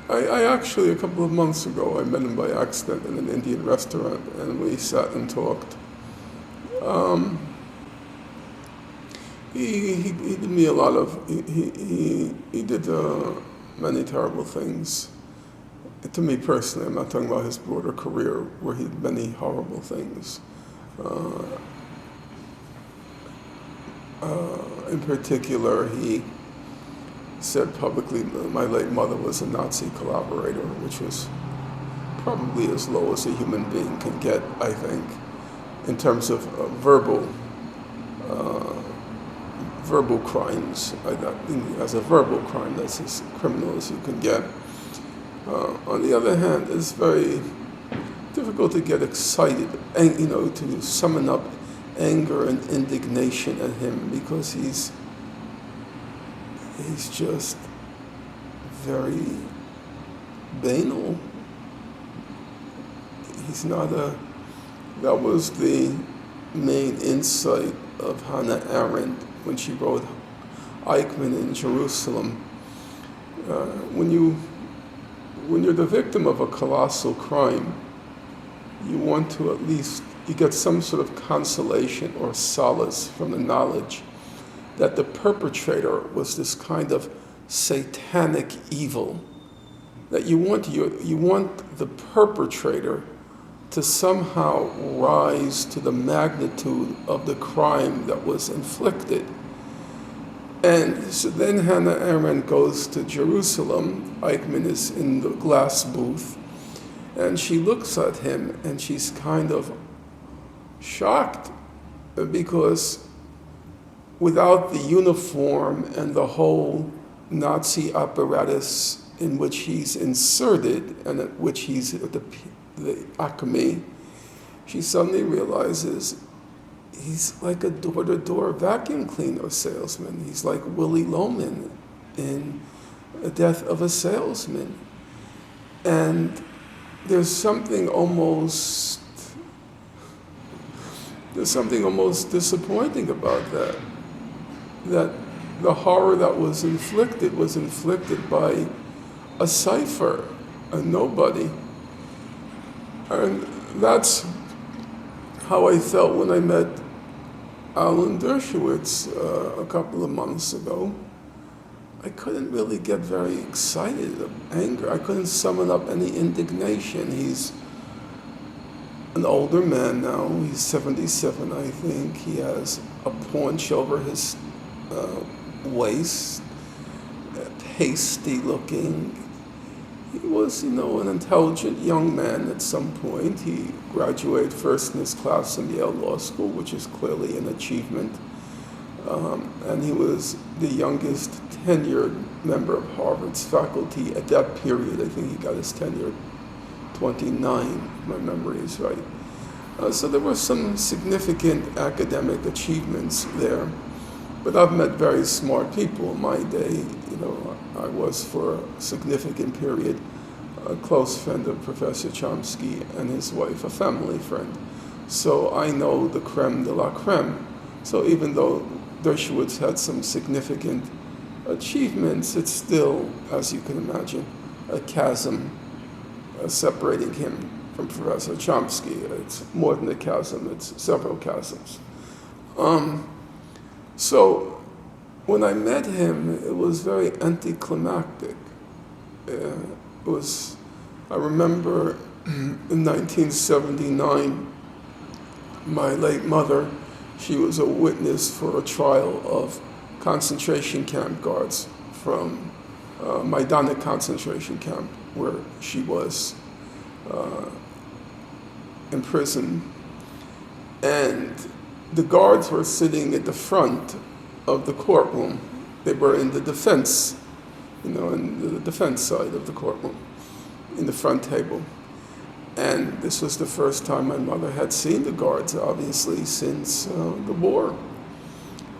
I actually, a couple of months ago, I met him by accident in an Indian restaurant, and we sat and talked. Um, he did me a lot of, he did many terrible things. To me personally, I'm not talking about his broader career, where he did many horrible things. Uh, in particular, he said publicly my late mother was a Nazi collaborator, which was probably as low as a human being can get, I think, in terms of uh, verbal crimes. As a verbal crime, that's as criminal as you can get. On the other hand, it's very difficult to get excited and to summon up anger and indignation at him, because he's just very banal. He's not a. That was the main insight of Hannah Arendt when she wrote Eichmann in Jerusalem. When you're the victim of a colossal crime, you want to at least, you get some sort of consolation or solace from the knowledge that the perpetrator was this kind of satanic evil, that you want the perpetrator to somehow rise to the magnitude of the crime that was inflicted. And so then Hannah Arendt goes to Jerusalem. Eichmann is in the glass booth, and she looks at him and she's kind of shocked, because without the uniform and the whole Nazi apparatus in which he's inserted and at which he's at the acme, she suddenly realizes he's like a door-to-door vacuum cleaner salesman. He's like Willie Loman in The Death of a Salesman. And there's something almost disappointing about that the horror that was inflicted by a cipher, a nobody. And that's how I felt when I met Alan Dershowitz a couple of months ago. I couldn't really get very excited of anger. I couldn't summon up any indignation. He's an older man now. He's 77, I think. He has a paunch over his waist, pasty looking. He was, an intelligent young man at some point. He graduated first in his class in Yale Law School, which is clearly an achievement. And he was the youngest tenured member of Harvard's faculty at that period. I think he got his tenure at 29, if my memory is right. So there were some significant academic achievements there. But I've met very smart people in my day. I was for a significant period a close friend of Professor Chomsky and his wife, a family friend. So I know the creme de la creme. So even though Dershowitz had some significant achievements, it's still, as you can imagine, a chasm separating him from Professor Chomsky. It's more than a chasm, it's several chasms. So when I met him, it was very anticlimactic. I remember in 1979, my late mother, she was a witness for a trial of concentration camp guards from Majdanek concentration camp, where she was imprisoned. And the guards were sitting at the front of the courtroom. They were in the defense, in the defense side of the courtroom, in the front table. And this was the first time my mother had seen the guards, obviously, since the war.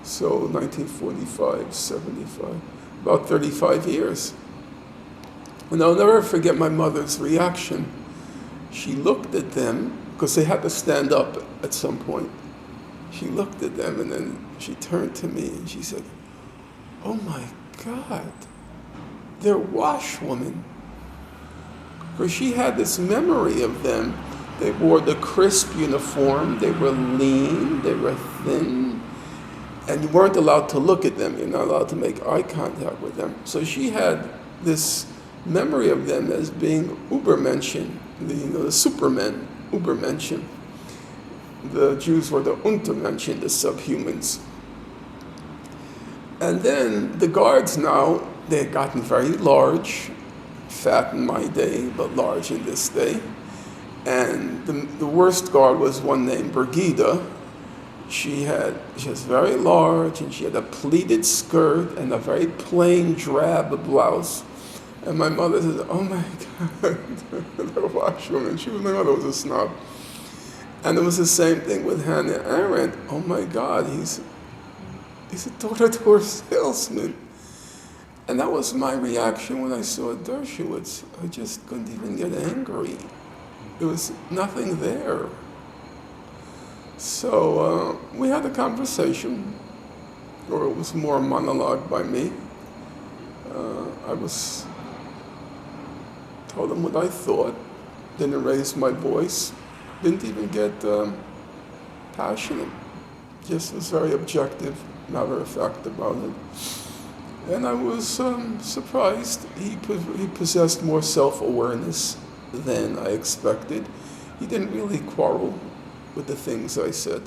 So 1945, 75, about 35 years. And I'll never forget my mother's reaction. She looked at them, because they had to stand up at some point. She looked at them and then she turned to me and she said, "Oh my God, they're washwomen." Because she had this memory of them. They wore the crisp uniform, they were lean, they were thin, and you weren't allowed to look at them. You're not allowed to make eye contact with them. So she had this memory of them as being Übermenschen, the supermen, Übermenschen. The Jews were the Untermenschen, the subhumans. And then the guards now, they had gotten very large, fat in my day, but large in this day. And the worst guard was one named Brigida. She was very large, and she had a pleated skirt and a very plain drab blouse. And my mother said, "Oh my God," the washwoman. My mother was a snob. And it was the same thing with Hannah Arendt. "Oh my God, he's a door-to-door salesman." And that was my reaction when I saw Dershowitz. I just couldn't even get angry. There was nothing there. So we had a conversation, or it was more a monologue by me. I told him what I thought, didn't raise my voice, didn't even get passionate, just was very objective, matter of fact about it. And I was surprised. He possessed more self-awareness than I expected. He didn't really quarrel with the things I said.